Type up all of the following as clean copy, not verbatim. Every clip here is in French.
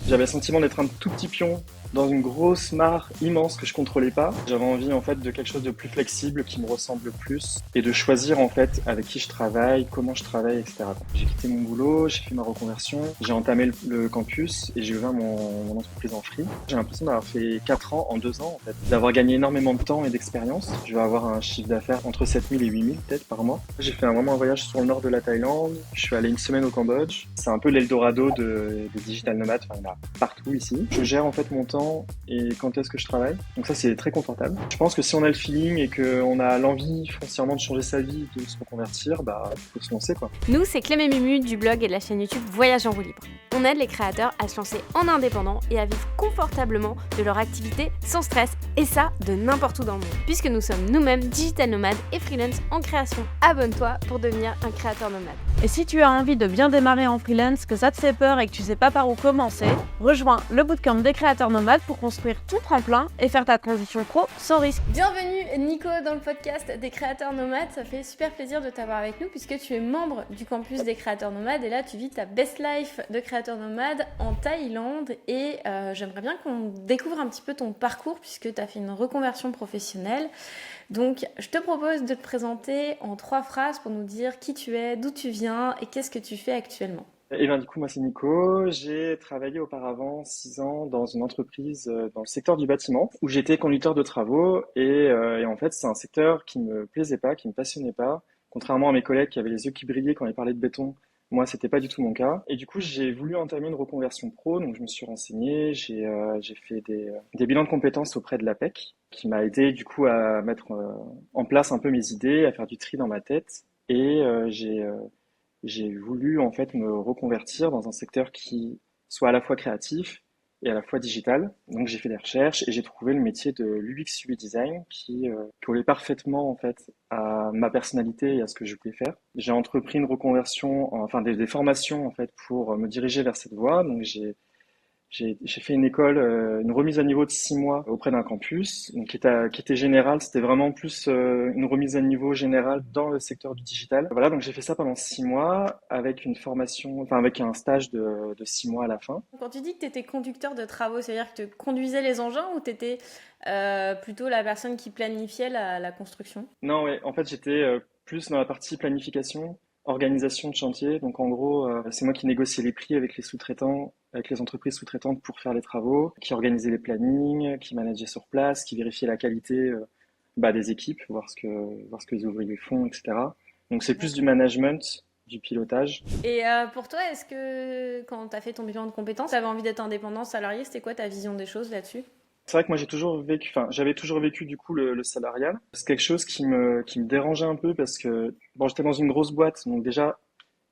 J'avais le sentiment d'être un tout petit pion dans une grosse mare immense que je contrôlais pas. J'avais envie en fait de quelque chose de plus flexible qui me ressemble plus et de choisir en fait avec qui je travaille, comment je travaille, etc. J'ai quitté mon boulot, j'ai fait ma reconversion, j'ai entamé le campus et j'ai ouvert mon entreprise en free. J'ai l'impression d'avoir fait 4 ans en 2 ans en fait, d'avoir gagné énormément de temps et d'expérience. Je vais avoir un chiffre d'affaires entre 7 000 et 8 000 peut-être par mois. J'ai fait vraiment un voyage sur le nord de la Thaïlande, je suis allé une semaine au Cambodge. C'est un peu l'Eldorado des digital nomades, enfin il y en a partout ici. Je gère en fait mon temps et quand est-ce que je travaille. Donc ça, c'est très confortable. Je pense que si on a le feeling et qu'on a l'envie foncièrement de changer sa vie, de se reconvertir, bah, il faut se lancer, quoi. Nous, c'est Clem et Mumu du blog et de la chaîne YouTube Voyage en roue libre. On aide les créateurs à se lancer en indépendant et à vivre confortablement de leur activité sans stress, et ça, de n'importe où dans le monde. Puisque nous sommes nous-mêmes digital nomades et freelance en création, abonne-toi pour devenir un créateur nomade. Et si tu as envie de bien démarrer en freelance, que ça te fait peur et que tu sais pas par où commencer, rejoins le bootcamp des créateurs nomades pour construire ton tremplin et faire ta transition pro sans risque. Bienvenue Nico dans le podcast des créateurs nomades, ça fait super plaisir de t'avoir avec nous puisque tu es membre du campus des créateurs nomades et là tu vis ta best life de créateur nomade en Thaïlande et j'aimerais bien qu'on découvre un petit peu ton parcours puisque tu as fait une reconversion professionnelle. Donc je te propose de te présenter en 3 phrases pour nous dire qui tu es, d'où tu viens et qu'est-ce que tu fais actuellement. Et bien du coup, moi c'est Nico. J'ai travaillé auparavant 6 ans dans une entreprise dans le secteur du bâtiment où j'étais conducteur de travaux et en fait c'est un secteur qui me plaisait pas, qui me passionnait pas. Contrairement à mes collègues qui avaient les yeux qui brillaient quand ils parlaient de béton, moi c'était pas du tout mon cas. Et du coup j'ai voulu entamer une reconversion pro, donc je me suis renseigné, j'ai fait des bilans de compétences auprès de l'APEC qui m'a aidé du coup à mettre en place un peu mes idées, à faire du tri dans ma tête et j'ai voulu en fait me reconvertir dans un secteur qui soit à la fois créatif et à la fois digital. Donc j'ai fait des recherches et j'ai trouvé le métier de l'UX UI design qui collait parfaitement en fait à ma personnalité et à ce que je voulais faire. J'ai entrepris une reconversion, enfin des formations en fait pour me diriger vers cette voie. Donc j'ai fait une école, une remise à niveau de 6 mois auprès d'un campus, donc qui était général. C'était vraiment plus une remise à niveau générale dans le secteur du digital. Voilà, donc j'ai fait ça pendant 6 mois avec une formation, enfin avec un stage de 6 mois à la fin. Quand tu dis que tu étais conducteur de travaux, c'est-à-dire que tu conduisais les engins ou tu étais plutôt la personne qui planifiait la construction? Non, ouais, en fait j'étais plus dans la partie planification, organisation de chantier. Donc en gros, c'est moi qui négociais les prix avec les sous-traitants, avec les entreprises sous-traitantes pour faire les travaux, qui organisait les plannings, qui manageait sur place, qui vérifiait la qualité des équipes, voir ce que les ouvriers font, etc. Donc c'est plus du management, du pilotage. Et pour toi, est-ce que quand tu as fait ton bilan de compétences, tu avais envie d'être indépendant, salarié? C'était quoi ta vision des choses là-dessus? C'est vrai que moi j'ai toujours vécu, enfin j'avais toujours vécu du coup le salarial. C'est quelque chose qui me dérangeait un peu parce que bon j'étais dans une grosse boîte, donc déjà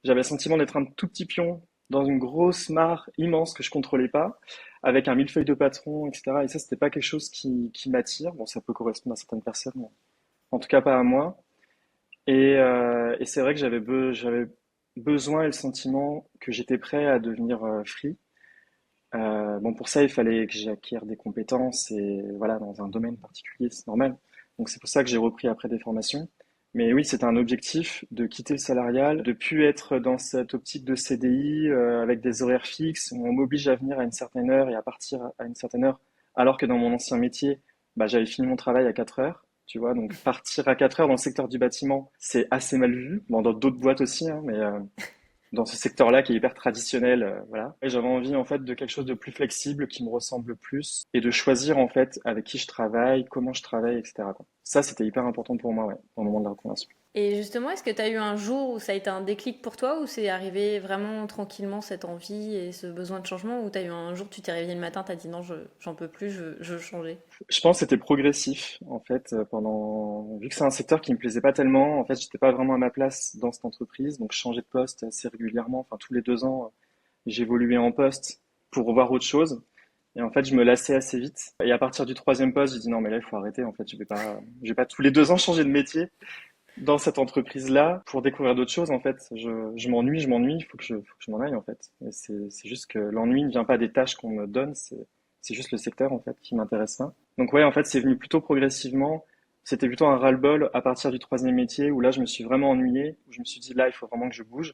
j'avais le sentiment d'être un tout petit pion dans une grosse mare immense que je contrôlais pas, avec un millefeuille de patron, etc. Et ça c'était pas quelque chose qui m'attire. Bon ça peut correspondre à certaines personnes, mais en tout cas pas à moi. Et c'est vrai que j'avais besoin et le sentiment que j'étais prêt à devenir free. Bon, pour ça, il fallait que j'acquière des compétences et voilà, dans un domaine particulier, c'est normal. Donc c'est pour ça que j'ai repris après des formations. Mais oui, c'était un objectif de quitter le salarial, de plus être dans cette optique de CDI avec des horaires fixes où on m'oblige à venir à une certaine heure et à partir à une certaine heure, alors que dans mon ancien métier, bah, j'avais fini mon travail à 4 heures. Tu vois, donc partir à 4 heures dans le secteur du bâtiment, c'est assez mal vu. Bon, dans d'autres boîtes aussi, hein, mais dans ce secteur-là qui est hyper traditionnel, voilà. Et j'avais envie en fait de quelque chose de plus flexible, qui me ressemble plus, et de choisir en fait avec qui je travaille, comment je travaille, etc., quoi. Ça, c'était hyper important pour moi, ouais, au moment de la reconversion. Et justement, est-ce que tu as eu un jour où ça a été un déclic pour toi, ou c'est arrivé vraiment tranquillement cette envie et ce besoin de changement, ou tu as eu un jour, tu t'es réveillé le matin, tu as dit non, j'en peux plus, je veux changer? Je pense que c'était progressif, en fait, vu que c'est un secteur qui me plaisait pas tellement, en fait, j'étais pas vraiment à ma place dans cette entreprise, donc je changeais de poste assez régulièrement, enfin, tous les 2 ans, j'évoluais en poste pour voir autre chose. Et en fait, je me lassais assez vite. Et à partir du troisième poste, j'ai dit non, mais là, il faut arrêter. En fait, je vais pas tous les 2 ans changer de métier dans cette entreprise-là pour découvrir d'autres choses. En fait, je m'ennuie. Faut que je m'en aille, en fait. Et c'est juste que l'ennui ne vient pas des tâches qu'on me donne. C'est juste le secteur, en fait, qui m'intéresse pas. Donc ouais, en fait, c'est venu plutôt progressivement. C'était plutôt un ras-le-bol à partir du troisième métier où là, je me suis vraiment ennuyé, où je me suis dit là, il faut vraiment que je bouge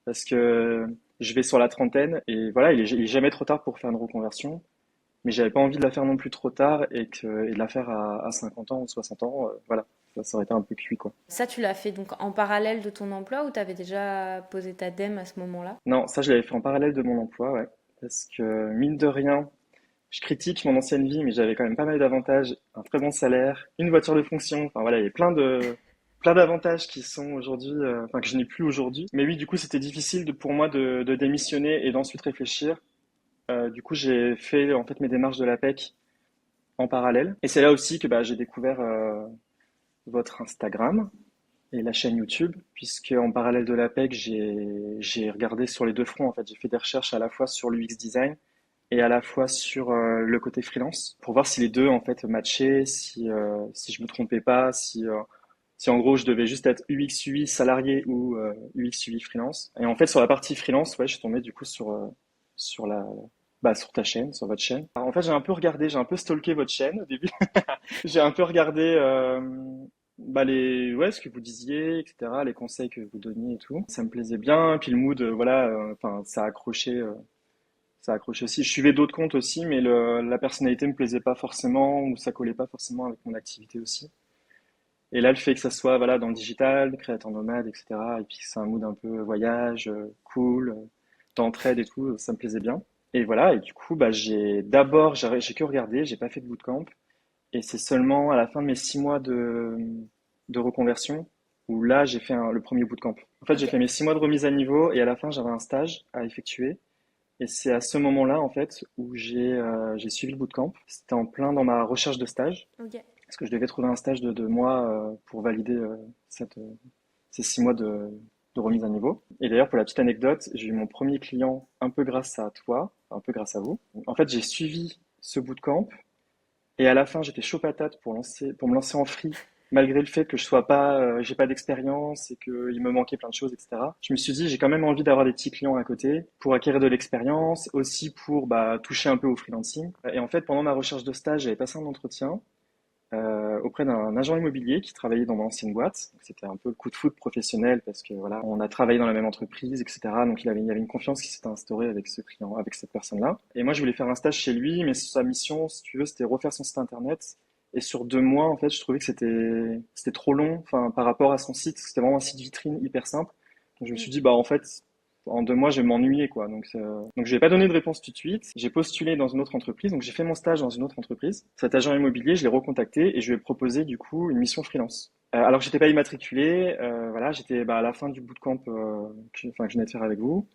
parce que je vais sur la trentaine et voilà, il est jamais trop tard pour faire une reconversion. Mais j'avais pas envie de la faire non plus trop tard et de la faire à 50 ans ou 60 ans. Voilà, ça aurait été un peu cuit, quoi. Ça, tu l'as fait donc en parallèle de ton emploi ou tu avais déjà posé ta DEM à ce moment-là? Non, ça, je l'avais fait en parallèle de mon emploi, ouais. Parce que, mine de rien, je critique mon ancienne vie, mais j'avais quand même pas mal d'avantages. Un très bon salaire, une voiture de fonction. Enfin, voilà, il y a plein d'avantages qui sont aujourd'hui, enfin, que je n'ai plus aujourd'hui. Mais oui, du coup, c'était difficile pour moi de démissionner et d'ensuite réfléchir. Du coup, j'ai fait, en fait, mes démarches de l'APEC en parallèle. Et c'est là aussi que, bah, j'ai découvert, votre Instagram et la chaîne YouTube, puisque en parallèle de l'APEC, j'ai regardé sur les deux fronts. En fait, j'ai fait des recherches à la fois sur l'UX design et à la fois sur le côté freelance pour voir si les deux en fait matchaient, si je me trompais pas, si en gros je devais juste être UX UI salarié ou UX UI freelance. Et en fait, sur la partie freelance, ouais, je suis tombé du coup sur la sur ta chaîne, sur votre chaîne. Alors, en fait, j'ai un peu stalké votre chaîne au début. J'ai un peu regardé ce que vous disiez, etc., les conseils que vous donniez et tout. Ça me plaisait bien. Puis le mood, enfin, ça a accroché aussi. Je suivais d'autres comptes aussi, mais la personnalité me plaisait pas forcément ou ça collait pas forcément avec mon activité aussi. Et là, le fait que ça soit voilà dans le digital, créateur nomade, etc., et puis que c'est un mood un peu voyage, cool, d'entraide et tout, ça me plaisait bien. Et voilà. Et du coup, bah j'ai que regardé, j'ai pas fait de bootcamp. Et c'est seulement à la fin de mes 6 mois de reconversion où là, j'ai fait le premier bootcamp. En fait, Ok, j'ai fait mes 6 mois de remise à niveau et à la fin, j'avais un stage à effectuer. Et c'est à ce moment-là, en fait, où j'ai suivi le bootcamp. C'était en plein dans ma recherche de stage, ok. parce que je devais trouver un stage de 2 mois pour valider ces 6 mois de remise à niveau. Et d'ailleurs, pour la petite anecdote, j'ai eu mon premier client un peu grâce à toi, un peu grâce à vous. En fait, j'ai suivi ce bootcamp et à la fin, j'étais chaud patate pour me lancer en free, malgré le fait que j'ai pas d'expérience et qu'il me manquait plein de choses, etc. Je me suis dit, j'ai quand même envie d'avoir des petits clients à côté pour acquérir de l'expérience, aussi pour toucher un peu au freelancing. Et en fait, pendant ma recherche de stage, j'avais passé un entretien auprès d'un agent immobilier qui travaillait dans mon ancienne boîte. Donc, c'était un peu le coup de foot professionnel parce que voilà, on a travaillé dans la même entreprise, etc. Donc il y avait une confiance qui s'était instaurée avec ce client, avec cette personne-là. Et moi, je voulais faire un stage chez lui, mais sa mission, si tu veux, c'était refaire son site internet. Et sur 2 mois, en fait, je trouvais que c'était trop long, enfin, par rapport à son site. C'était vraiment un site vitrine hyper simple. Donc je me Mm. suis dit, bah en fait, en 2 mois, je vais m'ennuyer, quoi. Donc, je n'ai pas donné de réponse tout de suite. J'ai postulé dans une autre entreprise. Donc, j'ai fait mon stage dans une autre entreprise. Cet agent immobilier, je l'ai recontacté et je lui ai proposé, du coup, une mission freelance. Alors que j'étais pas immatriculé, voilà, j'étais à la fin du bootcamp que je venais de faire avec vous.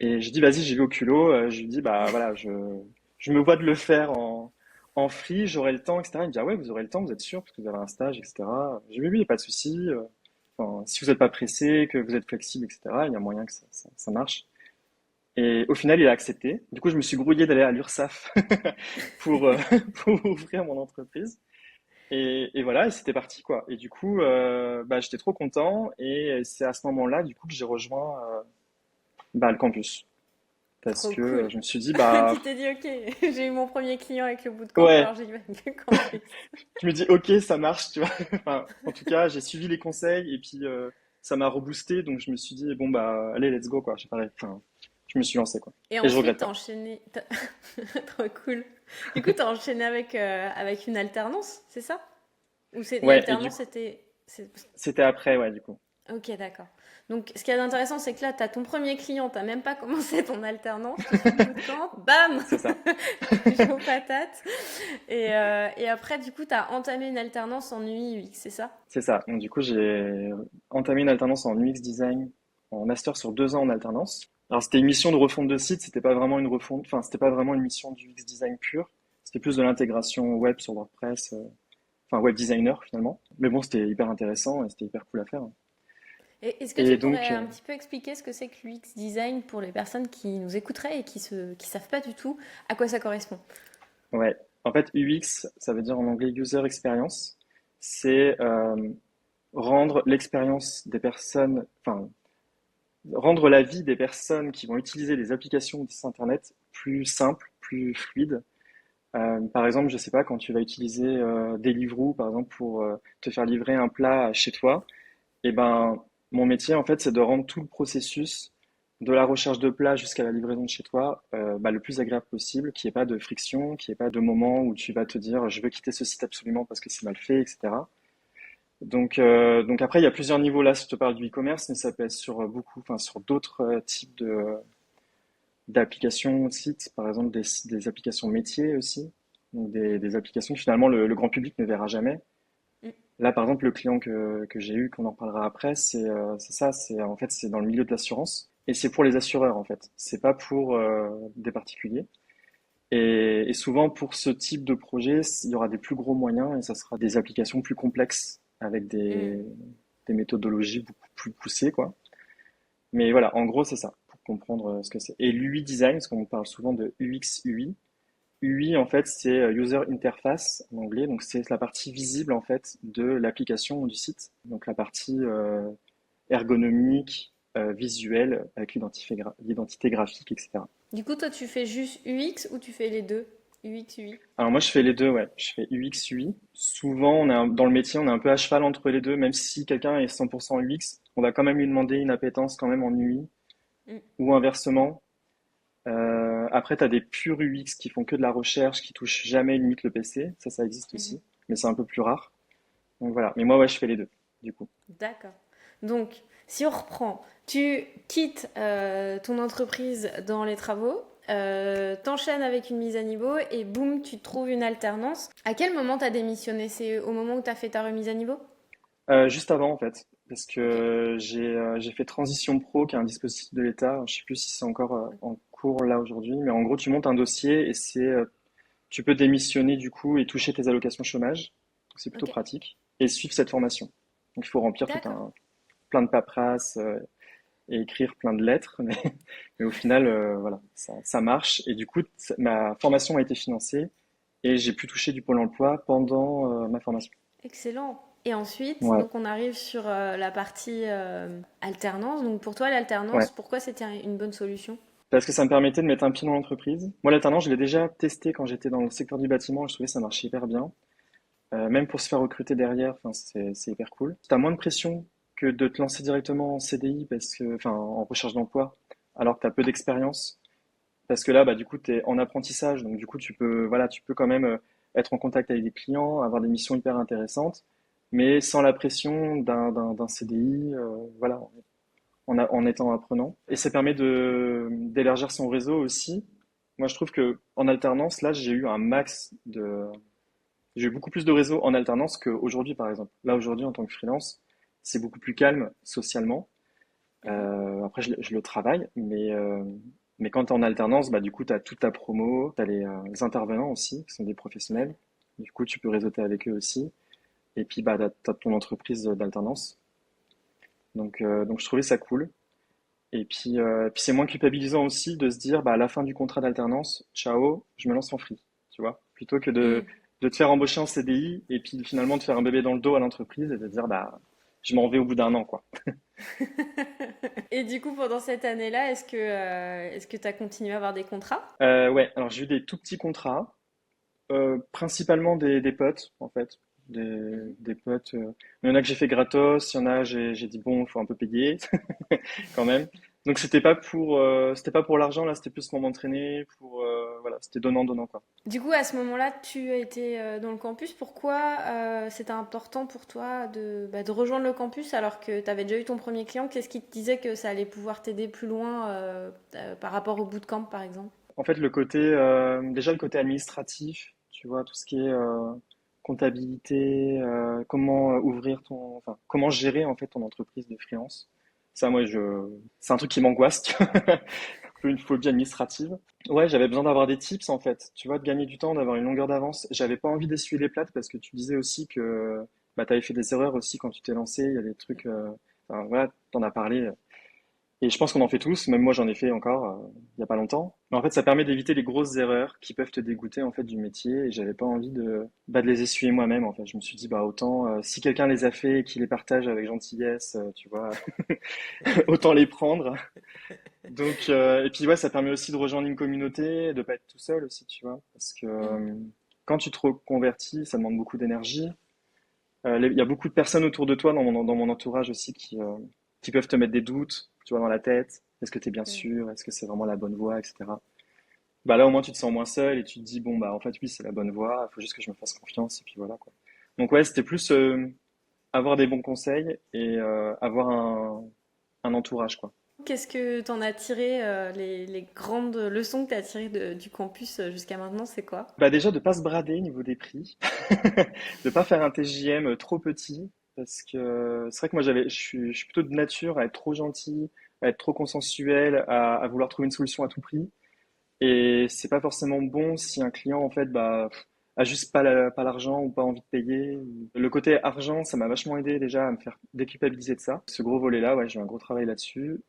Et j'ai dit, vas-y, j'y vais au culot. Je lui dis, bah voilà, je me vois de le faire en free, j'aurai le temps, etc. Il me dit, ah ouais, vous aurez le temps, vous êtes sûr, parce que vous avez un stage, etc. J'ai dit, oui, oui, pas de souci. Enfin, si vous n'êtes pas pressé, que vous êtes flexible, etc., il y a moyen que ça marche. Et au final, il a accepté. Du coup, je me suis grouillé d'aller à l'URSSAF pour, pour ouvrir mon entreprise. Et voilà, et c'était parti, quoi. Et du coup, j'étais trop content. Et c'est à ce moment-là, du coup, que j'ai rejoint le campus. Parce Trop que cool. je me suis dit, Tu t'es dit, ok, j'ai eu mon premier client avec le bootcamp, ouais, alors j'y vais avec le campus. je me dis, ok, ça marche, tu vois. Enfin, en tout cas, j'ai suivi les conseils et puis ça m'a reboosté. Donc, je me suis dit, bon, bah, allez, let's go, quoi. Enfin, je me suis lancé, quoi. Et Et je ensuite, regrette t'as pas. enchaîné. Trop cool. Du coup, t'as enchaîné avec une alternance, c'est ça? Ou c'est Ouais, et du l'alternance, coup, c'était. c'était après, ouais, du coup. Ok, d'accord. Donc, ce qui est intéressant, c'est que là, tu as ton premier client, tu même pas commencé ton alternance, tu fais le bootcamp, bam, C'est ça. chaud patate. Et après, du coup, tu as entamé une alternance en UI UX, c'est ça? C'est ça. Donc, du coup, j'ai entamé une alternance en UX design, en master sur 2 ans en alternance. Alors, c'était une mission de refonte de site, c'était pas vraiment une refonte, enfin, c'était pas vraiment une mission du UX design pur. C'était plus de l'intégration web sur WordPress, enfin, web designer finalement. Mais bon, c'était hyper intéressant et c'était hyper cool à faire. Et est-ce que Et tu pourrais donc, un petit peu expliquer ce que c'est que l'UX design pour les personnes qui nous écouteraient et qui savent pas du tout à quoi ça correspond? ouais. En fait, UX, ça veut dire en anglais User Experience. C'est rendre l'expérience des personnes, enfin, rendre la vie des personnes qui vont utiliser des applications ou des sites internet plus simple, plus fluide. Par exemple, je sais pas, quand tu vas utiliser Deliveroo, par exemple, pour te faire livrer un plat chez toi, et ben, mon métier, en fait, c'est de rendre tout le processus de la recherche de plats jusqu'à la livraison de chez toi, le plus agréable possible, qu'il n'y ait pas de friction, qu'il n'y ait pas de moment où tu vas te dire je veux quitter ce site absolument parce que c'est mal fait, etc. Donc après, il y a plusieurs niveaux là, si je te parle du e-commerce, mais ça peut être sur enfin sur d'autres types d'applications de sites, par exemple des applications métiers aussi, donc des applications que finalement le grand public ne verra jamais. Mm. Là, par exemple, le client que j'ai eu, qu'on en reparlera après, c'est ça, c'est en fait c'est dans le milieu de l'assurance et c'est pour les assureurs en fait. C'est pas pour des particuliers. Et souvent pour ce type de projet, il y aura des plus gros moyens et ça sera des applications plus complexes avec Mm. des méthodologies beaucoup plus poussées quoi. Mais voilà, en gros c'est ça pour comprendre ce que c'est. Et l'UI design, parce qu'on parle souvent de UX UI. UI, en fait, c'est User Interface en anglais, donc c'est la partie visible en fait de l'application ou du site, donc la partie ergonomique, visuelle, avec l'identité graphique, etc. Du coup, toi, tu fais juste UX ou tu fais les deux? UX, UI. Alors moi, je fais les deux, ouais. Je fais UX, UI. Souvent, dans le métier, on est un peu à cheval entre les deux, même si quelqu'un est 100% UX, on va quand même lui demander une appétence quand même en UI, Mm. ou inversement. Après, tu as des purs UX qui font que de la recherche, qui touchent jamais limite le PC. Ça existe Mhm. aussi, mais c'est un peu plus rare. Donc voilà. Mais moi, ouais, je fais les deux, du coup. D'accord. Donc, si on reprend, tu quittes ton entreprise dans les travaux, t'enchaînes avec une mise à niveau et boum, tu trouves une alternance. À quel moment t'as démissionné? C'est au moment où t'as fait ta remise à niveau? Juste avant, en fait, parce Ok. que j'ai fait Transition Pro, qui est un dispositif de l'État. Je sais plus si c'est encore en cours là aujourd'hui, mais en gros, tu montes un dossier et tu peux démissionner du coup et toucher tes allocations chômage. Donc c'est plutôt Ok. pratique. Et suivre cette formation. Donc il faut remplir D'accord. plein de paperasses et écrire plein de lettres, mais au final, voilà, ça marche. Et du coup, ma formation a été financée et j'ai pu toucher du Pôle emploi pendant ma formation. Excellent. Et ensuite, Ouais, donc on arrive sur la partie alternance. Donc pour toi, ouais. l'alternance, pourquoi c'était une bonne solution? Parce que ça me permettait de mettre un pied dans l'entreprise. Moi, l'alternance, je l'ai déjà testé quand j'étais dans le secteur du bâtiment. Je trouvais que ça marchait hyper bien. Même pour se faire recruter derrière, enfin, c'est hyper cool. T'as moins de pression que de te lancer directement en CDI enfin, en recherche d'emploi, alors que t'as peu d'expérience. Parce que là, du coup, t'es en apprentissage, donc du coup, voilà, tu peux quand même être en contact avec des clients, avoir des missions hyper intéressantes, mais sans la pression d'un CDI, voilà, en étant apprenant. Et ça permet d'élargir son réseau aussi. Moi, je trouve que en alternance, là, j'ai eu beaucoup plus de réseaux en alternance qu'aujourd'hui, par exemple. Là, aujourd'hui, en tant que freelance, c'est beaucoup plus calme socialement. Mhm. Après, je le travaille, mais quand tu es en alternance, du coup, tu as toute ta promo, tu as les intervenants aussi, qui sont des Ouais. professionnels. Du coup, tu peux réseauter avec eux aussi. Et puis, tu as ton entreprise d'alternance. Donc, je trouvais ça cool. Et puis c'est moins culpabilisant aussi de se dire, à la fin du contrat d'alternance, ciao, je me lance en free, tu vois, plutôt que Mm. de te faire embaucher en CDI et puis finalement de faire un bébé dans le dos à l'entreprise et de te dire, je m'en vais au bout d'un an, quoi. Et du coup, pendant cette année-là, est-ce que tu as continué à avoir des contrats? Ouais, alors j'ai eu des tout petits contrats, principalement des potes, en fait, Mhm. des potes. Il y en a que j'ai fait gratos, il y en a j'ai dit bon, il faut un peu payer quand même. Donc c'était pas pour l'argent là, c'était plus pour m'entraîner, voilà, c'était donnant donnant quoi. Du coup, à ce moment-là, tu as été dans le campus. Pourquoi c'était important pour toi de rejoindre le campus alors que tu avais déjà eu ton premier client? Qu'est-ce qui te disait que ça allait pouvoir t'aider plus loin par rapport au bootcamp, par exemple? En fait, déjà le côté administratif, tu vois, tout ce qui est comptabilité, comment enfin, comment gérer en fait ton entreprise de freelance. Ça, c'est un truc qui m'angoisse, tu vois, un peu une phobie administrative. Ouais, j'avais besoin d'avoir des tips en fait, tu vois, de gagner du temps, d'avoir une longueur d'avance. J'avais pas envie d'essuyer les plates parce que tu disais aussi que tu avais fait des erreurs aussi quand tu t'es lancé. Il y a des trucs, enfin, voilà, t'en as parlé. Et je pense qu'on en fait tous, même moi j'en ai fait encore il y a pas longtemps. Mais en fait, ça permet d'éviter les grosses erreurs qui peuvent te dégoûter en fait du métier. Et j'avais pas envie de les essuyer moi-même. En fait, je me suis dit autant si quelqu'un les a fait et qu'il les partage avec gentillesse, tu vois, autant les prendre. Donc et puis ouais, ça permet aussi de rejoindre une communauté, de pas être tout seul aussi, tu vois, parce que Mm. quand tu te reconvertis, ça demande beaucoup d'énergie. Il y a beaucoup de personnes autour de toi dans mon entourage aussi qui peuvent te mettre des doutes, tu vois, dans la tête. Est-ce que tu es bien Mm. sûr? Est-ce que c'est vraiment la bonne voie, etc. Bah là, au moins, tu te sens moins seul et tu te dis, bon, bah en fait, oui, c'est la bonne voie, il faut juste que je me fasse confiance, et puis voilà, quoi. Donc ouais, c'était plus avoir des bons conseils et avoir un entourage, quoi. Qu'est-ce que t'en as tiré, les grandes leçons que t'as tirées du campus jusqu'à maintenant, c'est quoi? Bah déjà, de pas se brader niveau des prix, de pas faire un TJM trop petit, parce que c'est vrai que moi, je suis plutôt de nature à être trop gentil, à être trop consensuel, à vouloir trouver une solution à tout prix. Et c'est pas forcément bon si un client, en fait, bah, a juste pas l'argent ou pas envie de payer. Le côté argent, ça m'a vachement aidé déjà à me faire déculpabiliser de ça. Ce gros volet-là, ouais, j'ai eu un gros travail là-dessus.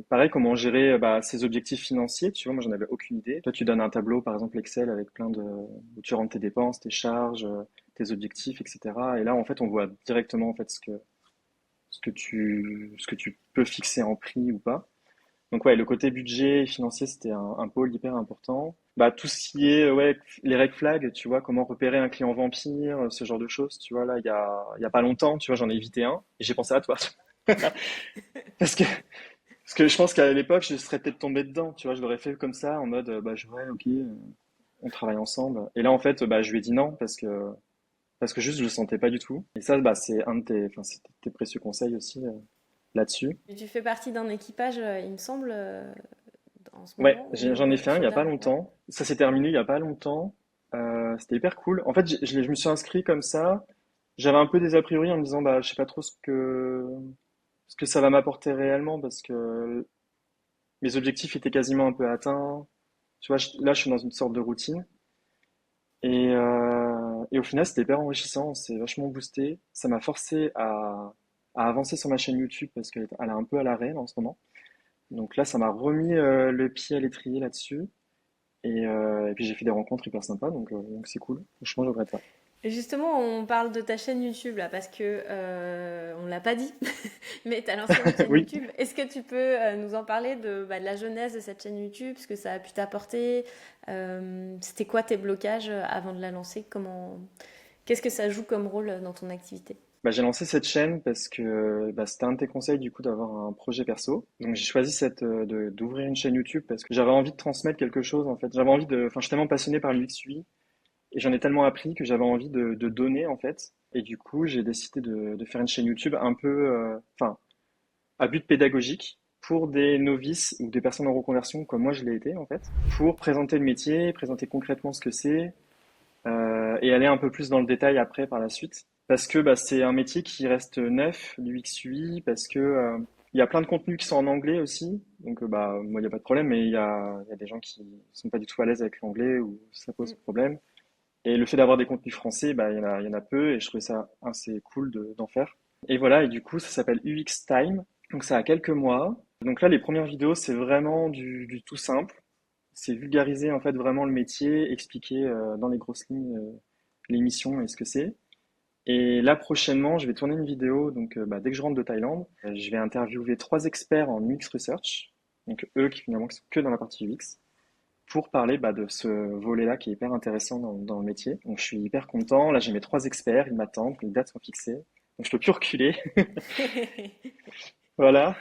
Pareil, comment gérer bah, ses objectifs financiers, tu vois, moi j'en avais aucune idée. Toi, tu donnes un tableau, par exemple Excel, avec où tu rentres tes dépenses, tes charges, tes objectifs, etc. Et là, en fait, on voit directement en fait ce que tu peux fixer en prix ou pas. Donc ouais, le côté budget et financier, c'était un pôle hyper important. Bah tout ce qui est ouais, les red flags, tu vois, comment repérer un client vampire, ce genre de choses, tu vois, là, il y a pas longtemps, tu vois, j'en ai évité un et j'ai pensé à toi. Parce que, parce que je pense qu'à l'époque, je serais peut-être tombé dedans, tu vois, je l'aurais fait comme ça, en mode, bah ouais, ok, on travaille ensemble. Et là, en fait, bah je lui ai dit non, parce que juste, je le sentais pas du tout. Et ça, bah c'est enfin, c'est tes précieux conseils aussi, là-dessus. Et tu fais partie d'un équipage, il me semble, en ce Ouais, moment, j'en ai fait un il y a pas ouais. longtemps. Ça s'est terminé il y a pas longtemps. C'était hyper cool. En fait, je me suis inscrit comme ça. J'avais un peu des a priori en me disant, bah, je sais pas trop ce que ça va m'apporter réellement parce que mes objectifs étaient quasiment un peu atteints. Tu vois, là, je suis dans une sorte de routine. Et au final, c'était hyper enrichissant. C'est vachement boosté. Ça m'a forcé à avancer sur ma chaîne YouTube parce qu'elle est un peu à l'arrêt là, en ce moment. Donc là, ça m'a remis le pied à l'étrier là-dessus. Et puis j'ai fait des rencontres hyper sympas, donc c'est cool. Franchement, je regrette pas. Et justement, on parle de ta chaîne YouTube là, parce que on l'a pas dit, mais tu as lancé une chaîne Oui. YouTube. Est-ce que tu peux nous en parler de la genèse de cette chaîne YouTube, ce que ça a pu t'apporter? C'était quoi tes blocages avant de la lancer? Qu'est-ce que ça joue comme rôle dans ton activité? Bah, j'ai lancé cette chaîne parce que bah, c'était un de tes conseils du coup d'avoir un projet perso. Donc j'ai choisi d'ouvrir une chaîne YouTube parce que j'avais envie de transmettre quelque chose en fait. Enfin, je suis tellement passionné par l'UX UI et j'en ai tellement appris que j'avais envie de donner en fait. Et du coup, j'ai décidé de faire une chaîne YouTube un peu, enfin, à but pédagogique pour des novices ou des personnes en reconversion comme moi je l'ai été en fait, pour présenter le métier, présenter concrètement ce que c'est, et aller un peu plus dans le détail après par la suite. Parce que bah, c'est un métier qui reste neuf, l'UX UI, parce que il y a plein de contenus qui sont en anglais aussi. Donc bah, moi, il n'y a pas de problème, mais il y a des gens qui sont pas du tout à l'aise avec l'anglais ou ça pose problème. Et le fait d'avoir des contenus français, bah, il y en a peu et je trouvais ça assez cool d'en faire. Et voilà, et du coup, ça s'appelle UX Time. Donc ça a quelques mois. Donc là, les premières vidéos, c'est vraiment du tout simple. C'est vulgariser en fait vraiment le métier, expliquer dans les grosses lignes l'émission et ce que c'est. Et là prochainement, je vais tourner une vidéo. Donc bah, dès que je rentre de Thaïlande, je vais interviewer 3 experts en UX Research. Donc eux qui finalement qui sont que dans la partie UX pour parler bah, de ce volet-là qui est hyper intéressant dans le métier. Donc je suis hyper content. Là j'ai mes 3 experts, ils m'attendent, les dates sont fixées. Donc je peux plus reculer. Voilà.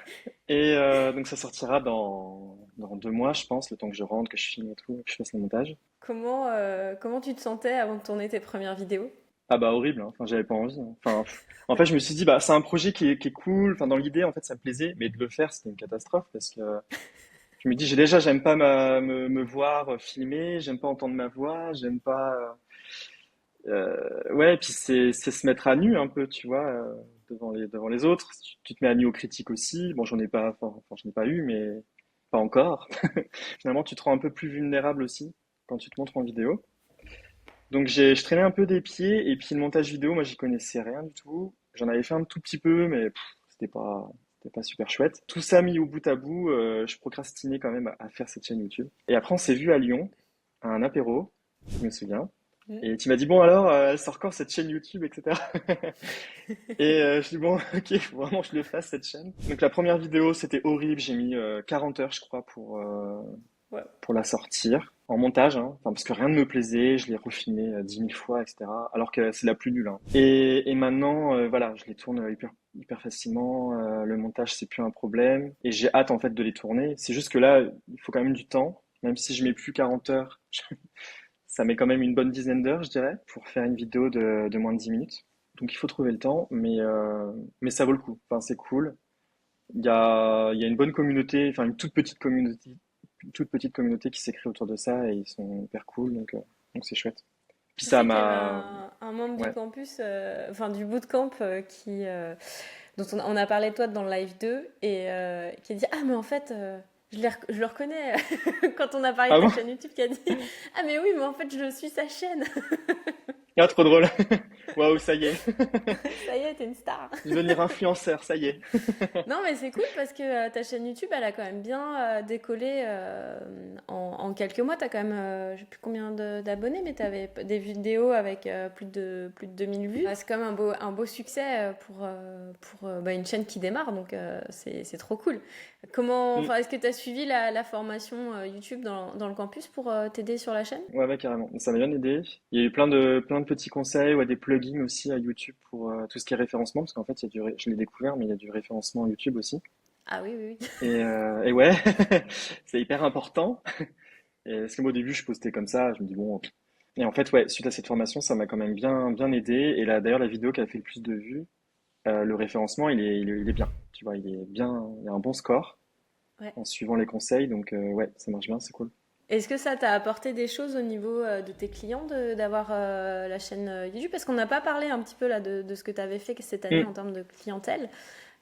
Et donc ça sortira dans 2 mois, je pense, le temps que je rentre, que je filme et tout, que je fasse le montage. Comment tu te sentais avant de tourner tes premières vidéos? Ah bah horrible, hein. Enfin j'avais pas envie, hein. Enfin, en fait je me suis dit bah c'est un projet qui est cool. Enfin dans l'idée en fait ça me plaisait, mais de le faire c'était une catastrophe parce que je me dis j'aime pas me voir filmer, j'aime pas entendre ma voix, j'aime pas. Ouais, et puis c'est se mettre à nu un peu, tu vois, devant les autres. Tu te mets à nu aux critiques aussi. Bon enfin, je n'ai pas eu, mais pas encore. Finalement, tu te rends un peu plus vulnérable aussi quand tu te montres en vidéo. Donc je traînais un peu des pieds et puis le montage vidéo, moi j'y connaissais rien du tout. J'en avais fait un tout petit peu, mais c'était pas super chouette. Tout ça mis au bout à bout, je procrastinais quand même à faire cette chaîne YouTube. Et après on s'est vu à Lyon, à un apéro, je me souviens. Mm. Et tu m'as dit bon alors, elle sort quand cette chaîne YouTube, etc. Et je dis bon, ok, faut vraiment que je le fasse cette chaîne. Donc la première vidéo c'était horrible, j'ai mis 40 heures je crois Ouais. pour la sortir en montage, hein. Enfin, parce que rien ne me plaisait, je l'ai refilmé 10 000 fois, etc. Alors que c'est la plus nulle, hein. Et maintenant, voilà, je les tourne hyper, hyper facilement. Le montage, c'est plus un problème. Et j'ai hâte en fait de les tourner. C'est juste que là, il faut quand même du temps. Même si je mets plus 40 heures, ça met quand même une bonne dizaine d'heures, je dirais, pour faire une vidéo de moins de 10 minutes. Donc il faut trouver le temps, mais ça vaut le coup. Enfin, c'est cool. Il y a une bonne communauté, enfin une toute petite communauté qui s'est créée autour de ça et ils sont hyper cool, donc c'est chouette. Puis Je ça sais qu'il y avait m'a, un membre du ouais. campus, enfin du bootcamp, dont on a parlé de toi dans le live 2 et qui a dit ah mais en fait je le reconnais quand on a parlé de Ah ta bon? chaîne YouTube qui a dit ah mais oui mais en fait je suis sa chaîne. Ah, trop drôle. Waouh, ça y est. Ça y est, t'es une star. Devenir influenceur, ça y est. Non, mais c'est cool parce que ta chaîne YouTube, elle a quand même bien décollé en quelques mois. T'as quand même, je sais plus combien d'abonnés, mais t'avais des vidéos avec plus de 2000 vues. C'est quand même un beau succès pour une chaîne qui démarre, donc c'est trop cool. Mm. Enfin, est-ce que t'as suivi la formation YouTube dans le campus pour t'aider sur la chaîne? Ouais, ouais, carrément. Ça m'a bien aidé. Il y a eu plein de petits conseils, ouais, des plugins aussi à YouTube pour tout ce qui est référencement, parce qu'en fait, je l'ai découvert, mais il y a du référencement YouTube aussi. Ah oui, oui, oui. Et ouais, c'est hyper important. Et parce que moi, au début, je postais comme ça, je me dis bon. Et en fait, ouais, suite à cette formation, ça m'a quand même bien aidé. Et là, d'ailleurs, la vidéo qui a fait le plus de vues, le référencement, il est bien. Tu vois, il est bien, il a un bon score Ouais. en suivant les conseils. Donc, ouais, ça marche bien, c'est cool. Est-ce que ça t'a apporté des choses au niveau de tes clients d'avoir la chaîne YouTube? Parce qu'on n'a pas parlé un petit peu là de ce que tu avais fait cette année Mm. en termes de clientèle.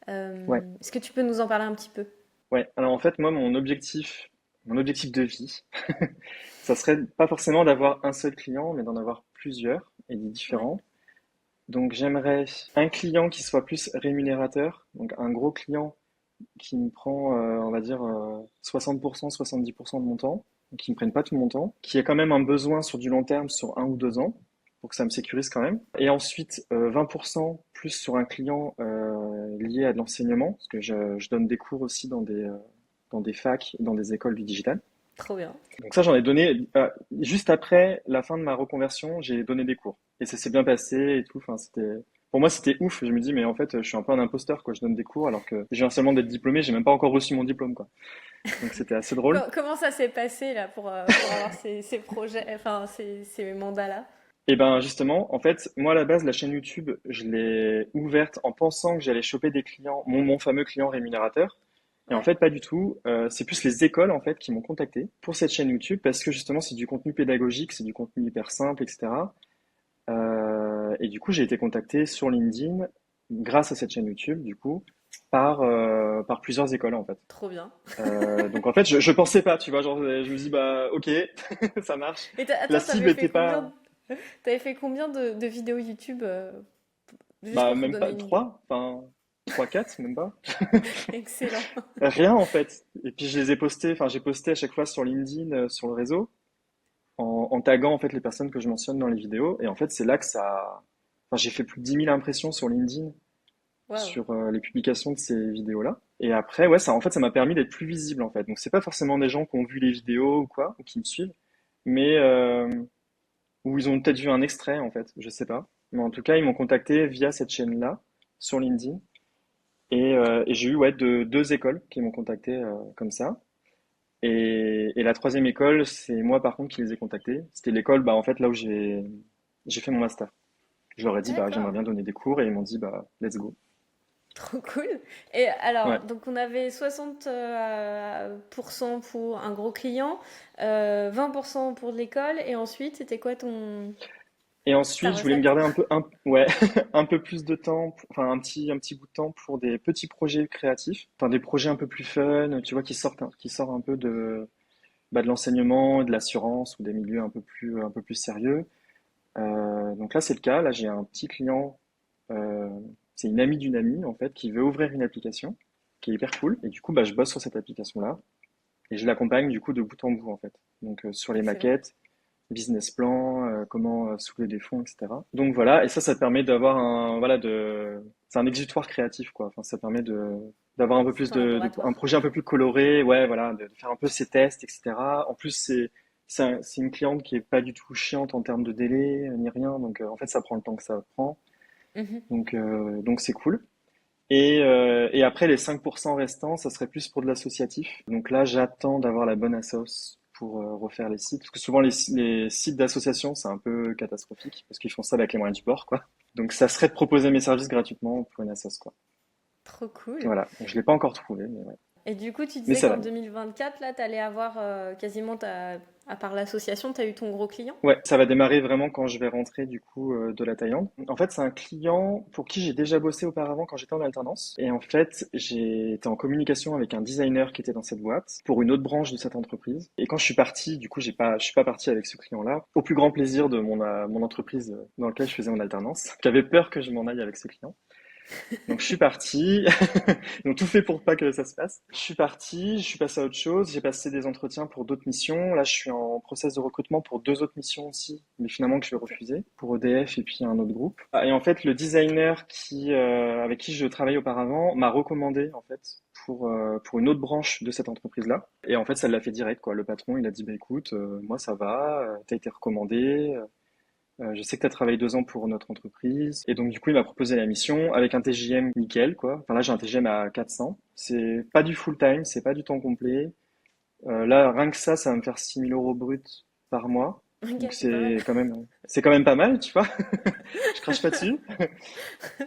Ouais, Est-ce que tu peux nous en parler un petit peu? ouais. Alors, en fait, moi, mon objectif de vie, ça serait pas forcément d'avoir un seul client, mais d'en avoir plusieurs et des Ouais, différents. Donc, j'aimerais un client qui soit plus rémunérateur, donc un gros client qui me prend, on va dire, 60%, 70% de mon temps, donc qui ne me prennent pas tout mon temps, qui a quand même un besoin sur du long terme, sur 1 ou 2 ans, pour que ça me sécurise quand même. Et ensuite, 20% plus sur un client lié à de l'enseignement, parce que je donne des cours aussi dans des facs, et dans des écoles du digital. trop bien. Donc ça, j'en ai donné, juste après la fin de ma reconversion, j'ai donné des cours. Et ça s'est bien passé et tout. Enfin, pour moi, c'était ouf. Je me dis, mais en fait, je suis un peu un imposteur, quoi. Je donne des cours alors que je viens seulement d'être diplômé, j'ai même pas encore reçu mon diplôme, quoi. Donc c'était assez drôle. Comment ça s'est passé là pour avoir ces projets, enfin ces mandats-là? Et ben justement, en fait, moi à la base, la chaîne YouTube, je l'ai ouverte en pensant que j'allais choper des clients, mon fameux client rémunérateur. Et en Ouais, fait, pas du tout. C'est plus les écoles en fait qui m'ont contacté pour cette chaîne YouTube parce que justement, c'est du contenu pédagogique, c'est du contenu hyper simple, etc. Et du coup, j'ai été contacté sur LinkedIn grâce à cette chaîne YouTube, du coup, par plusieurs écoles en fait. trop bien. Donc en fait, je pensais pas, tu vois, genre je me dis bah ok, ça marche. Et La attends, cible était pas, t'avais fait combien de vidéos YouTube juste bah pour te même donner pas une idée? trois, enfin trois, quatre, même pas. Excellent. Rien en fait. Et puis je les ai postés, enfin j'ai posté à chaque fois sur LinkedIn, sur le réseau, en taguant en fait les personnes que je mentionne dans les vidéos. Et en fait, c'est là que ça, enfin j'ai fait plus de 10 000 impressions sur LinkedIn Waouh. sur les publications de ces vidéos-là. Et après, ouais, ça, en fait, ça m'a permis d'être plus visible, en fait. Donc, c'est pas forcément des gens qui ont vu les vidéos ou quoi, ou qui me suivent, mais où ils ont peut-être vu un extrait, en fait, je sais pas. Mais en tout cas, ils m'ont contacté via cette chaîne-là, sur LinkedIn. Et j'ai eu, ouais, deux écoles qui m'ont contacté comme ça. Et la troisième école, c'est moi, par contre, qui les ai contactés. C'était l'école, bah, en fait, là où j'ai fait mon master. Je leur ai dit, bah, j'aimerais D'accord. bien donner des cours, et ils m'ont dit, bah, let's go. Trop cool. Et alors, Ouais. donc on avait 60% pour un gros client, 20% pour l'école, et ensuite, c'était quoi Et ta ensuite, je voulais me recette? garder ouais, un peu plus de temps, enfin un petit bout de temps pour des petits projets créatifs, enfin des projets un peu plus fun, tu vois, qui sortent un peu de l'enseignement, de l'assurance ou des milieux un peu plus sérieux. Donc là, c'est le cas. Là, j'ai un petit client, euh, c'est une amie d'une amie en fait, qui veut ouvrir une application, qui est hyper cool. Et du coup, bah, je bosse sur cette application-là et je l'accompagne du coup de bout en bout en fait. Donc sur les Excellent. maquettes business plan, comment soulever des fonds, etc. Donc voilà, et ça permet d'avoir c'est un exutoire créatif, quoi. Enfin, ça permet d'avoir un peu C'est plus ton un laboratoire. projet un peu plus coloré, ouais, voilà, de faire un peu ses tests, etc. En plus, c'est une cliente qui est pas du tout chiante en termes de délai, ni rien, donc en fait, ça prend le temps que ça prend, Mhm. donc c'est cool. Et après, les 5% restants, ça serait plus pour de l'associatif. Donc là, j'attends d'avoir la bonne assos pour refaire les sites. Parce que souvent, les sites d'association, c'est un peu catastrophique, parce qu'ils font ça avec les moyens du bord, quoi. Donc ça serait de proposer mes services gratuitement pour une assos, quoi. Trop cool. Voilà. Donc, je l'ai pas encore trouvé, mais ouais. Et du coup, tu Mais disais ça qu'en va. 2024, là, tu allais avoir quasiment, à part l'association, tu as eu ton gros client? Ouais, ça va démarrer vraiment quand je vais rentrer du coup de la Thaïlande. En fait, c'est un client pour qui j'ai déjà bossé auparavant quand j'étais en alternance. Et en fait, j'ai été en communication avec un designer qui était dans cette boîte pour une autre branche de cette entreprise. Et quand je suis parti, du coup, je suis pas parti avec ce client-là, au plus grand plaisir de mon entreprise dans laquelle je faisais mon alternance, qui avait peur que je m'en aille avec ce client. Donc je suis parti, donc tout fait pour pas que ça se passe. Je suis parti, je suis passé à autre chose, j'ai passé des entretiens pour d'autres missions. Là, je suis en process de recrutement pour deux autres missions aussi, mais finalement que je vais Ok. refuser, pour EDF et puis un autre groupe. Et en fait, le designer avec qui je travaillais auparavant m'a recommandé en fait pour une autre branche de cette entreprise-là. Et en fait, ça l'a fait direct quoi. Le patron, il a dit bah écoute, moi ça va, t'as été recommandé. Je sais que tu as travaillé 2 ans pour notre entreprise. Et donc, du coup, il m'a proposé la mission avec un TJM nickel, quoi. Enfin, là, j'ai un TJM à 400. C'est pas du full time, c'est pas du temps complet. Là, rien que ça va me faire 6 000 € bruts par mois. Ok, Donc, c'est pas mal. c'est quand même pas mal, tu vois. Je crache pas dessus.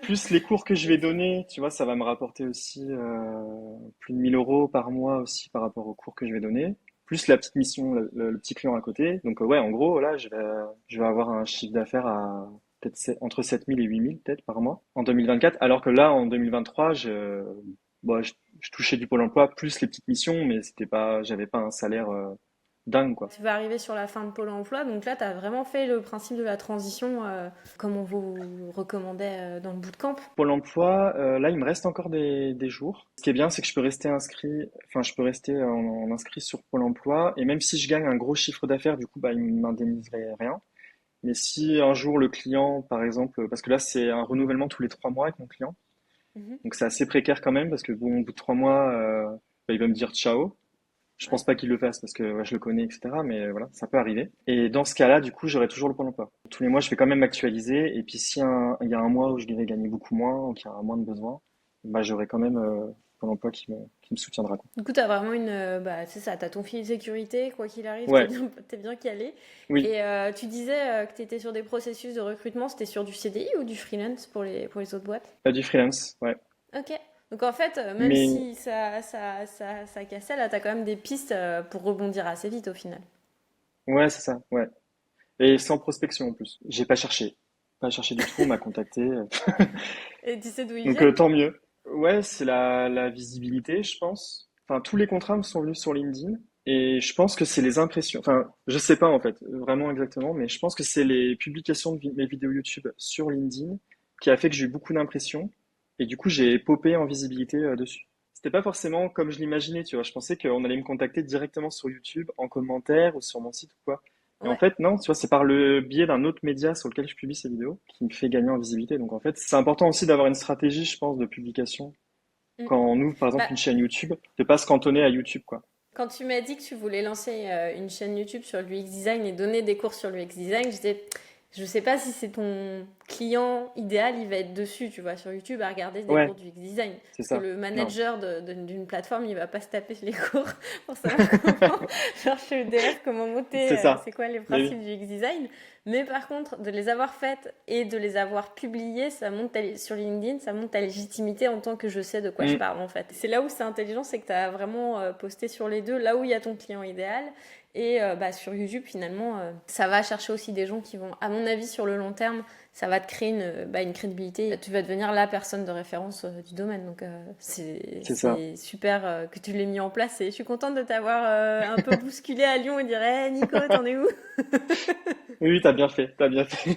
Plus les cours que je vais donner, tu vois, ça va me rapporter aussi plus de 1 000 € par mois aussi par rapport aux cours que je vais donner. Plus la petite mission, le petit client à côté. Donc ouais, en gros, là, je vais avoir un chiffre d'affaires à peut-être entre 7 000 et 8 000 peut-être par mois en 2024. Alors que là, en 2023, bon, je touchais du Pôle emploi plus les petites missions, mais j'avais pas un salaire dingue, quoi. Tu vas arriver sur la fin de Pôle emploi, donc là, tu as vraiment fait le principe de la transition, comme on vous recommandait dans le bootcamp. Pôle emploi, là, il me reste encore des jours. Ce qui est bien, c'est que je peux rester inscrit, enfin, je peux rester en inscrit sur Pôle emploi. Et même si je gagne un gros chiffre d'affaires, du coup, bah, il m'indemniserait rien. Mais si un jour le client, par exemple, parce que là, c'est un renouvellement tous les 3 mois avec mon client. Mhm. Donc, c'est assez précaire quand même, parce que bon, au bout de 3 mois, bah, il va me dire ciao. Je Ouais. pense pas qu'il le fasse parce que ouais, je le connais, etc. Mais voilà, ça peut arriver. Et dans ce cas-là, du coup, j'aurai toujours le Pôle emploi. Tous les mois, je vais quand même m'actualiser. Et puis, si il y a un mois où je vais gagner beaucoup moins, ou qu'il y a moins de besoins, bah, j'aurai quand même Pôle emploi qui me soutiendra, quoi. Du coup, tu as vraiment bah, c'est ça, tu as ton filet de sécurité, quoi qu'il arrive, Ouais, t'es bien calé. oui, Et tu disais que tu étais sur des processus de recrutement, c'était sur du CDI ou du freelance pour les autres boîtes? du freelance, ouais. Ok. Donc en fait, même Mais si ça cassait, là, tu as quand même des pistes pour rebondir assez vite au final. ouais, c'est ça, ouais. Et sans prospection en plus. J'ai pas cherché du tout, on m'a contacté. Et tu sais d'où ils Donc viennent? tant mieux. Ouais, c'est la visibilité, je pense. Enfin, tous les contrats me sont venus sur LinkedIn. Et je pense que c'est les impressions. Enfin, je sais pas en fait, vraiment exactement, mais je pense que c'est les publications de mes vidéos YouTube sur LinkedIn qui a fait que j'ai eu beaucoup d'impressions. Et du coup, j'ai popé en visibilité dessus. C'était pas forcément comme je l'imaginais, tu vois. Je pensais qu'on allait me contacter directement sur YouTube, en commentaire ou sur mon site ou quoi. Et en Ouais. fait, non, tu vois, c'est par le biais d'un autre média sur lequel je publie ces vidéos qui me fait gagner en visibilité. Donc en fait, c'est important aussi d'avoir une stratégie, je pense, de publication. Mm. Quand on ouvre, par Bah, exemple, une chaîne YouTube, de pas se cantonner à YouTube, quoi. quand tu m'as dit que tu voulais lancer une chaîne YouTube sur l'UX design et donner des cours sur l'UX design, je sais pas si c'est ton client idéal, il va être dessus, tu vois, sur YouTube à regarder des cours Ouais, d'UX design. c'est Parce que ça. le Non. manager d'une plateforme, il va pas se taper les cours pour savoir comment, genre chez EDF, comment monter, C'est ça. c'est quoi les Mais principes oui, du UX design. Mais par contre, de les avoir faites et de les avoir publiées, ça monte sur LinkedIn, ça monte ta légitimité en tant que je sais de quoi je mm, parle en fait. C'est là où c'est intelligent, c'est que tu as vraiment posté sur les deux, là où il y a ton client idéal. Et bah, sur YouTube, finalement, ça va chercher aussi des gens qui vont, à mon avis, sur le long terme, ça va te créer une crédibilité. Tu vas devenir la personne de référence du domaine. Donc, c'est ça. c'est super que tu l'aies mis en place. Et je suis contente de t'avoir un peu bousculé à Lyon et dire hey, Nico, t'en es où? Oui, oui, t'as bien fait, t'as bien fait.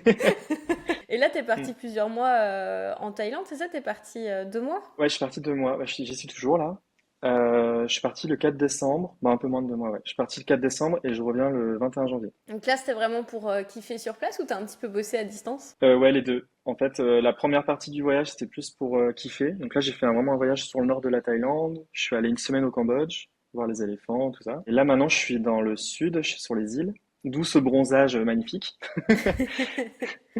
Et là, t'es Mm. parti plusieurs mois en Thaïlande, c'est ça? T'es parti 2 mois? Ouais, je suis parti 2 mois. Ouais, j'y suis toujours là. Je suis parti le 4 décembre. Bah, un peu moins de 2 mois, ouais. Je suis parti le 4 décembre et je reviens le 21 janvier. Donc là, c'était vraiment pour kiffer sur place ou t'as un petit peu bossé à distance? Ouais, les deux. En fait, la première partie du voyage, c'était plus pour kiffer. Donc là, j'ai fait vraiment un voyage sur le nord de la Thaïlande. Je suis allé une semaine au Cambodge, voir les éléphants, tout ça. Et là, maintenant, je suis dans le sud, je suis sur les îles. d'où ce bronzage magnifique.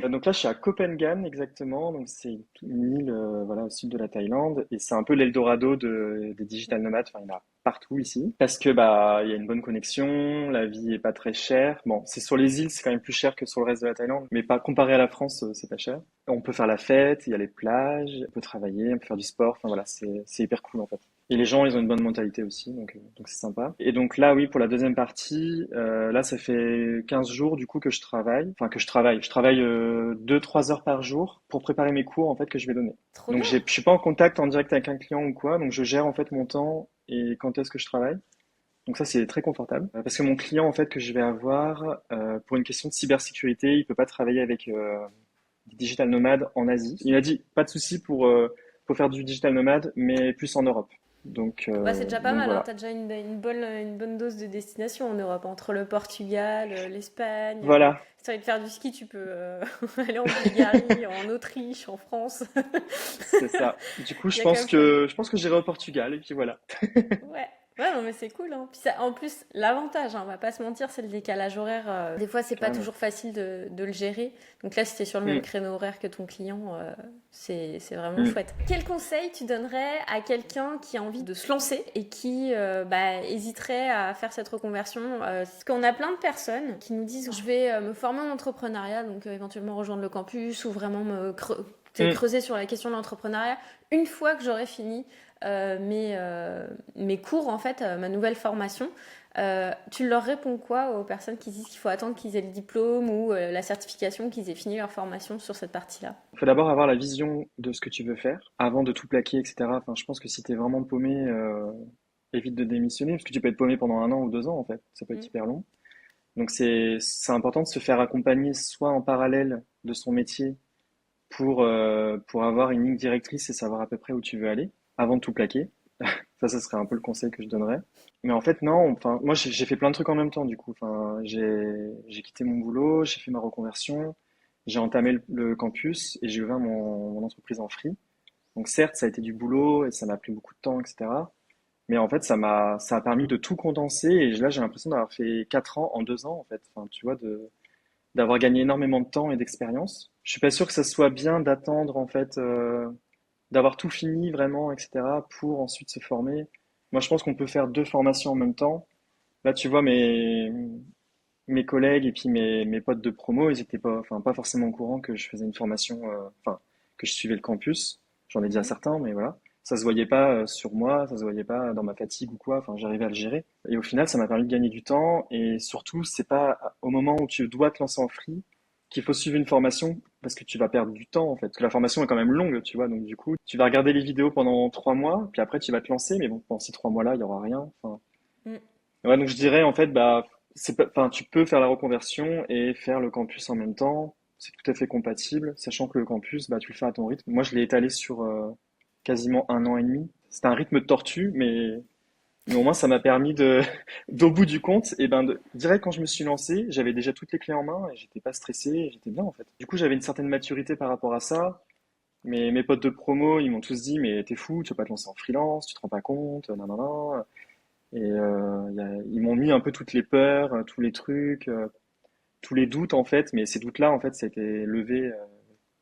Donc là, je suis à Copenhague exactement. Donc c'est une île voilà, au sud de la Thaïlande et c'est un peu l'Eldorado des digital nomades. Enfin, il y en a partout ici parce que bah il y a une bonne connexion, la vie est pas très chère. Bon, c'est sur les îles, c'est quand même plus cher que sur le reste de la Thaïlande, mais pas comparé à la France, c'est pas cher. On peut faire la fête, il y a les plages, on peut travailler, on peut faire du sport. Enfin voilà, c'est hyper cool en fait. Et les gens, ils ont une bonne mentalité aussi, donc c'est sympa. Et donc là, oui, pour la deuxième partie, là, ça fait 15 jours du coup que je travaille. Enfin, que je travaille. Je travaille 2-3 heures par jour pour préparer mes cours en fait que je vais donner. Trop Donc bien. je suis pas en contact en direct avec un client ou quoi, donc je gère en fait mon temps et quand est-ce que je travaille. Donc ça, c'est très confortable. Parce que mon client en fait que je vais avoir, pour une question de cybersécurité, il peut pas travailler avec des digital nomades en Asie. Il m'a dit, pas de souci pour faire du digital nomade, mais plus en Europe. Bah, c'est déjà pas Donc mal, hein. voilà. T'as déjà une bonne dose de destination en Europe, entre le Portugal, l'Espagne. Voilà, Si t'as envie de faire du ski, tu peux aller en Bulgarie, en Autriche, en France. c'est ça. Du coup, Il y a quand même plein. je pense que j'irai au Portugal et puis voilà. Ouais. Ouais, non, mais c'est cool, hein. Puis en plus, l'avantage, hein, on va pas se mentir, c'est le décalage horaire. Des fois, c'est pas Carrément. toujours facile de le gérer. Donc là, si t'es sur le même Mm, créneau horaire que ton client, c'est vraiment mm. chouette. Quel conseil tu donnerais à quelqu'un qui a envie de se lancer et qui bah, hésiterait à faire cette reconversion Parce qu'on a plein de personnes qui nous disent je vais me former en entrepreneuriat, donc éventuellement rejoindre le campus ou vraiment Mm. creuser sur la question de l'entrepreneuriat une fois que j'aurai fini mes cours, en fait, ma nouvelle formation. Tu leur réponds quoi aux personnes qui disent qu'il faut attendre qu'ils aient le diplôme ou la certification, qu'ils aient fini leur formation sur cette partie-là? Il faut d'abord avoir la vision de ce que tu veux faire avant de tout plaquer, etc. Enfin, je pense que si t'es vraiment paumé, évite de démissionner parce que tu peux être paumé pendant 1 an ou 2 ans en fait. Ça peut être Mm. hyper long. Donc c'est important de se faire accompagner soit en parallèle de son métier pour avoir une ligne directrice et savoir à peu près où tu veux aller avant de tout plaquer. Ça serait un peu le conseil que je donnerais. Mais en fait, non, enfin, moi, j'ai fait plein de trucs en même temps, du coup. Enfin, j'ai quitté mon boulot, j'ai fait ma reconversion, j'ai entamé le campus et j'ai ouvert mon entreprise en free. Donc, certes, ça a été du boulot et ça m'a pris beaucoup de temps, etc. Mais en fait, ça a permis de tout condenser et là, j'ai l'impression d'avoir fait 4 ans en 2 ans, en fait. Enfin, tu vois, d'avoir gagné énormément de temps et d'expérience. Je suis pas sûr que ça soit bien d'attendre, en fait, d'avoir tout fini vraiment, etc., pour ensuite se former. Moi, je pense qu'on peut faire 2 formations en même temps. Là, tu vois, mes collègues et puis mes potes de promo, ils étaient pas, enfin, pas forcément au courant que je faisais une formation, enfin, que je suivais le campus. J'en ai dit à Mhm. certains, mais voilà. Ça se voyait pas sur moi, ça se voyait pas dans ma fatigue ou quoi. Enfin, j'arrivais à le gérer. Et au final, ça m'a permis de gagner du temps. Et surtout, c'est pas au moment où tu dois te lancer en free qu'il faut suivre une formation parce que tu vas perdre du temps en fait. Parce que la formation est quand même longue, tu vois. Donc du coup, tu vas regarder les vidéos pendant 3 mois, puis après tu vas te lancer. Mais bon, pendant ces 3 mois-là, il y aura rien. Enfin, Mm. ouais, donc je dirais en fait, bah, enfin, tu peux faire la reconversion et faire le campus en même temps. C'est tout à fait compatible, sachant que le campus, bah, tu le fais à ton rythme. Moi, je l'ai étalé sur quasiment 1 an et demi. C'était un rythme de tortue, mais au moins ça m'a permis d'au bout du compte, et ben, direct quand je me suis lancé, j'avais déjà toutes les clés en main et j'étais pas stressé, et j'étais bien en fait. Du coup, j'avais une certaine maturité par rapport à ça. Mais mes potes de promo, ils m'ont tous dit, mais t'es fou, tu vas pas te lancer en freelance, tu te rends pas compte, non, non, non. Et ils m'ont mis un peu toutes les peurs, tous les trucs, tous les doutes en fait. Mais ces doutes-là, en fait, ça a été levé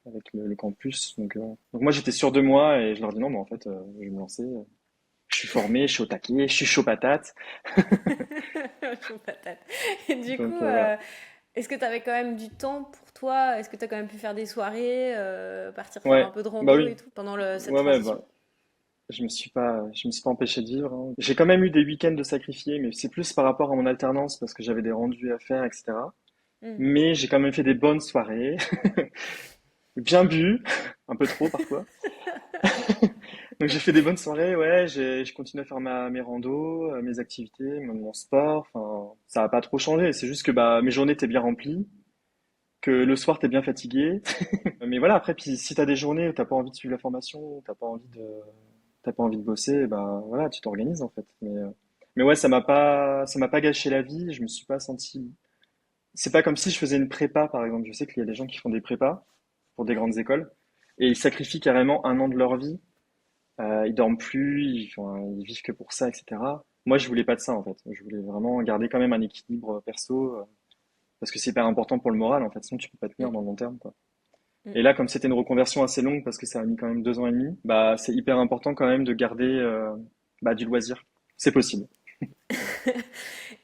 avec le campus. Donc moi, j'étais sûr de moi et je leur dis non, mais en fait, je vais me lancer. Je suis formé, je suis au taquet, je suis chaud patate. Chaud patate. Et du coup, Voilà. est-ce que tu avais quand même du temps pour toi? Est-ce que tu as quand même pu faire des soirées, partir faire un Ouais, peu de bah rando oui. et tout pendant cette Ouais, ouais, transition? bah, je me suis pas empêché de vivre, hein. J'ai quand même eu des week-ends de sacrifiés, mais c'est plus par rapport à mon alternance parce que j'avais des rendus à faire, etc. Hmm. Mais j'ai quand même fait des bonnes soirées, bien bu, un peu trop parfois. Donc j'ai fait des bonnes soirées, ouais, j'ai continué à faire mes randos, mes activités, mon sport, enfin, ça a pas trop changé, c'est juste que bah mes journées étaient bien remplies, que le soir t'es bien fatigué. Mais voilà, après puis si t'as des journées où t'as pas envie de suivre la formation, t'as pas envie de bosser, bah voilà, tu t'organises en fait. Mais ouais, ça m'a pas gâché la vie, je me suis pas senti. C'est pas comme si je faisais une prépa par exemple, je sais qu'il y a des gens qui font des prépas pour des Ouais. grandes écoles et ils sacrifient carrément 1 an de leur vie. Ils dorment plus, enfin, ils vivent que pour ça, etc. Moi, je voulais pas de ça en fait. Je voulais vraiment garder quand même un équilibre perso. Parce que c'est hyper important pour le moral, en fait, sinon tu peux pas tenir Mm. dans le long terme, quoi. Mm. Et là, comme c'était une reconversion assez longue, parce que ça a mis quand même 2 ans et demi, bah, c'est hyper important quand même de garder bah, du loisir. C'est possible.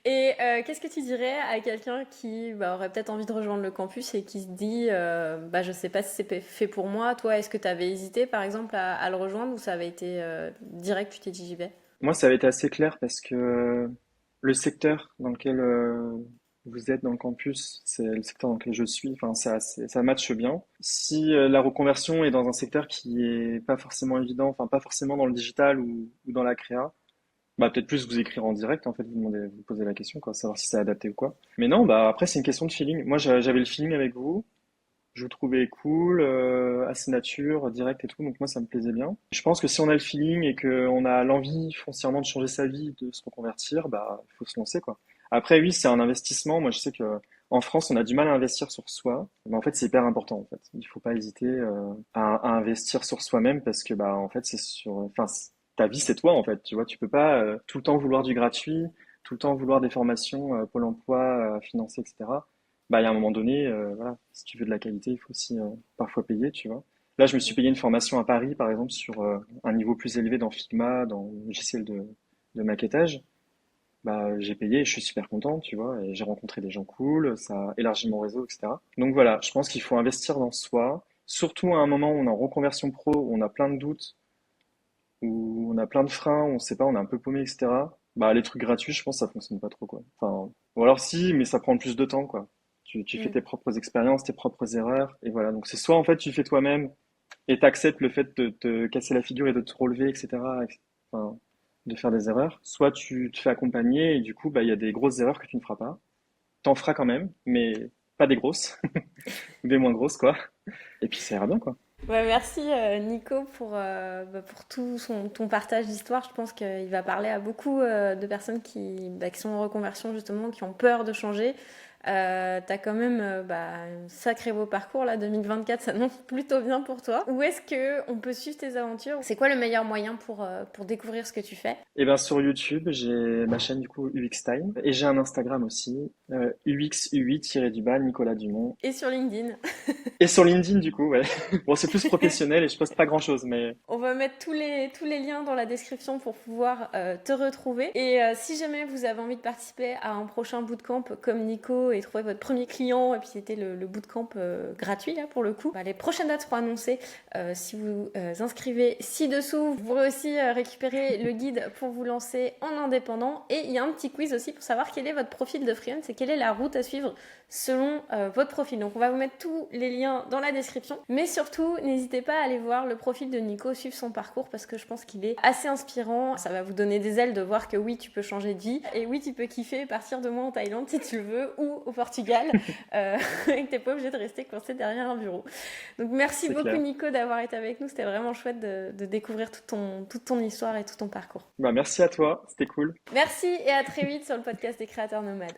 Et qu'est-ce que tu dirais à quelqu'un qui aurait peut-être envie de rejoindre le campus et qui se dit je sais pas si c'est fait pour moi. Toi, est-ce que tu avais hésité par exemple à le rejoindre ou ça avait été direct, tu t'es dit j'y vais? Moi, ça avait été assez clair parce que le secteur dans lequel vous êtes dans le campus, c'est le secteur dans lequel je suis. Enfin, ça matche bien. Si la reconversion est dans un secteur qui est pas forcément évident, enfin pas forcément dans le digital ou dans la créa, bah peut-être plus vous écrire en direct en fait, vous posez la question quoi, savoir si c'est adapté ou quoi. Mais non, bah après c'est une question de feeling. Moi j'avais le feeling avec vous. Je vous trouvais cool, assez nature, direct et tout, donc moi ça me plaisait bien. Je pense que si on a le feeling et qu'on a l'envie foncièrement de changer sa vie, de se reconvertir, bah il faut se lancer quoi. Après oui, c'est un investissement. Moi je sais que en France on a du mal à investir sur soi, mais en fait c'est hyper important en fait. Il faut pas hésiter à investir sur soi-même parce que bah en fait c'est sur, enfin ta vie c'est toi en fait. Tu vois, tu peux pas tout le temps vouloir du gratuit, tout le temps vouloir des formations Pôle Emploi financées, etc. Bah, il y a un moment donné, voilà, si tu veux de la qualité, il faut aussi parfois payer, tu vois. Là, je me suis payé une formation à Paris, par exemple, sur un niveau plus élevé dans Figma, dans le logiciel de maquettage. Bah, j'ai payé et je suis super content, tu vois, et j'ai rencontré des gens cool, ça a élargi mon réseau, etc. Donc voilà, je pense qu'il faut investir dans soi, surtout à un moment où on est en reconversion pro, où on a plein de doutes, où on a plein de freins, on sait pas, on est un peu paumé, etc. Bah, les trucs gratuits, je pense que ça fonctionne pas trop, quoi. Enfin, ou alors si, mais ça prend plus de temps, quoi. Tu fais Mm. tes propres expériences, tes propres erreurs, et voilà. Donc c'est soit en fait tu fais toi-même et t'acceptes le fait de te casser la figure et de te relever, etc. Enfin, de faire des erreurs, soit tu te fais accompagner et du coup bah il y a des grosses erreurs que tu ne feras pas. T'en feras quand même, mais pas des grosses, ou des moins grosses quoi. Et puis ça ira bien quoi. Ouais, merci Nico pour tout ton partage d'histoire. Je pense qu'il va parler à beaucoup de personnes qui sont en reconversion justement, qui ont peur de changer. T'as quand même un sacré beau parcours là, 2024 ça s'annonce plutôt bien pour toi. Où est-ce que on peut suivre tes aventures? C'est quoi le meilleur moyen pour découvrir ce que tu fais? Et bien sur YouTube, j'ai ma chaîne du coup UX Time et j'ai un Instagram aussi, UXU8-du-bas Nicolas Dumont. Et sur LinkedIn. Et sur LinkedIn du coup, ouais. Bon, c'est plus professionnel et je poste pas grand-chose, mais On va mettre tous les liens dans la description pour pouvoir te retrouver. Et si jamais vous avez envie de participer à un prochain bootcamp comme Nico et trouver votre premier client, et puis c'était le bootcamp gratuit là pour le coup, les prochaines dates seront annoncées si vous inscrivez ci-dessous. Vous pourrez aussi récupérer le guide pour vous lancer en indépendant. Et il y a un petit quiz aussi pour savoir quel est votre profil de freelance et quelle est la route à suivre selon votre profil. Donc on va vous mettre tous les liens dans la description. Mais surtout, n'hésitez pas à aller voir le profil de Nico, suivre son parcours parce que je pense qu'il est assez inspirant. Ça va vous donner des ailes de voir que oui, tu peux changer de vie et oui, tu peux kiffer et partir de moi en Thaïlande si tu le veux ou au Portugal et que t'es pas obligé de rester coincé derrière un bureau. Donc merci c'est beaucoup clair. Nico d'avoir été avec nous. C'était vraiment chouette de découvrir toute ton histoire et tout ton parcours. Bah merci à toi, c'était cool. Merci et à très vite sur le podcast des créateurs nomades.